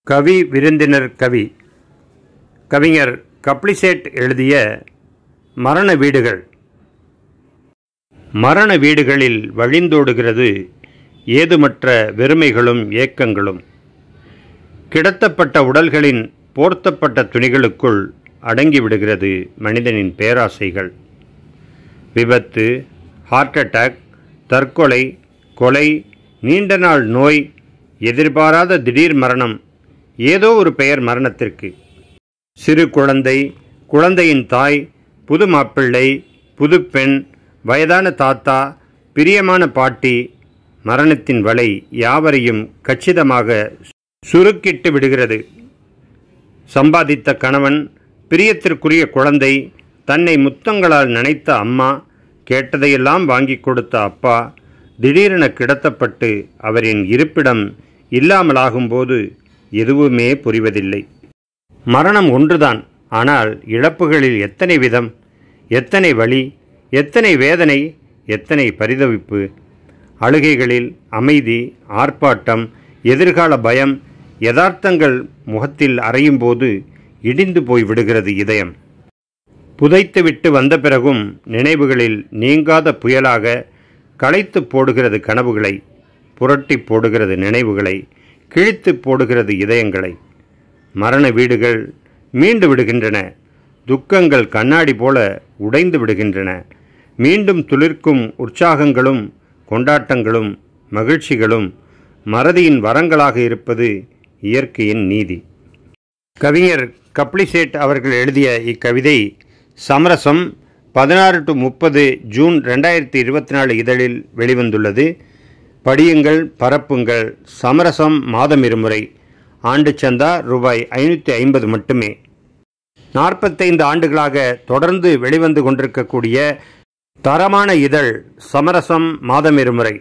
கவி விருந்தினர் கவி கவிஞர் கப்ளிசேட் எழுதிய மரண வீடுகள். மரண வீடுகளில் வழிந்தோடுகிறது ஏதுமற்ற வெறுமைகளும் ஏக்கங்களும். கிடத்தப்பட்ட உடல்களின் போர்த்தப்பட்ட துணிகளுக்குள் அடங்கிவிடுகிறது மனிதனின் பேராசைகள். விபத்து, ஹார்ட் அட்டாக், தற்கொலை, கொலை, நீண்ட நாள் நோய், எதிர்பாராத திடீர் மரணம், ஏதோ ஒரு பெயர் மரணத்திற்கு. சிறு குழந்தை, குழந்தையின் தாய், புது மாப்பிள்ளை, புது பெண், வயதான தாத்தா, பிரியமான பாட்டி, மரணத்தின் வலை யாவரையும் கச்சிதமாக சுருக்கிட்டு விடுகிறது. சம்பாதித்த கணவன், பிரியத்திற்குரிய குழந்தை, தன்னை முத்தங்களால் நனைத்த அம்மா, கேட்டதையெல்லாம் வாங்கி கொடுத்த அப்பா திடீரென கிடத்தப்பட்டு அவரின் இருப்பிடம் இல்லாமலாகும்போது எதுவுமே புரிவதில்லை. மரணம் ஒன்றுதான், ஆனால் இழப்புகளில் எத்தனை விதம், எத்தனை வலி, எத்தனை வேதனை, எத்தனை பரிதவிப்பு. அழுகைகளில் அமைதி, ஆர்ப்பாட்டம், எதிர்கால பயம், யதார்த்தங்கள் முகத்தில் அறையும்போது இடிந்து போய் விடுகிறது இதயம். புதைத்துவிட்டு வந்த பிறகும் நினைவுகளில் நீங்காத புயலாக களைத்து போடுகிறது கனவுகளை, புரட்டி போடுகிறது நினைவுகளை, கிழித்து போடுகிறது இதயங்களை. மரண வீடுகள் மீண்டு விடுகின்றன. துக்கங்கள் கண்ணாடி போல உடைந்து விடுகின்றன. மீண்டும் துளிர்க்கும் உற்சாகங்களும் கொண்டாட்டங்களும் மகிழ்ச்சிகளும் மறதியின் வரங்களாக இருப்பது இயற்கையின் நீதி. கவிஞர் கப்ளிசேட் அவர்கள் எழுதிய இக்கவிதை சமரசம் 16-30 ஜூன் 2024 இதழில் வெளிவந்துள்ளது. படியுங்கள், பரப்புங்கள். சமரசம் மாதம் இருமுறை. ஆண்டு சந்தா ரூபாய் 550 மட்டுமே. 45 ஆண்டுகளாக தொடர்ந்து வெளிவந்து கொண்டிருக்கக்கூடிய தரமான இதழ் சமரசம் மாதம் இருமுறை.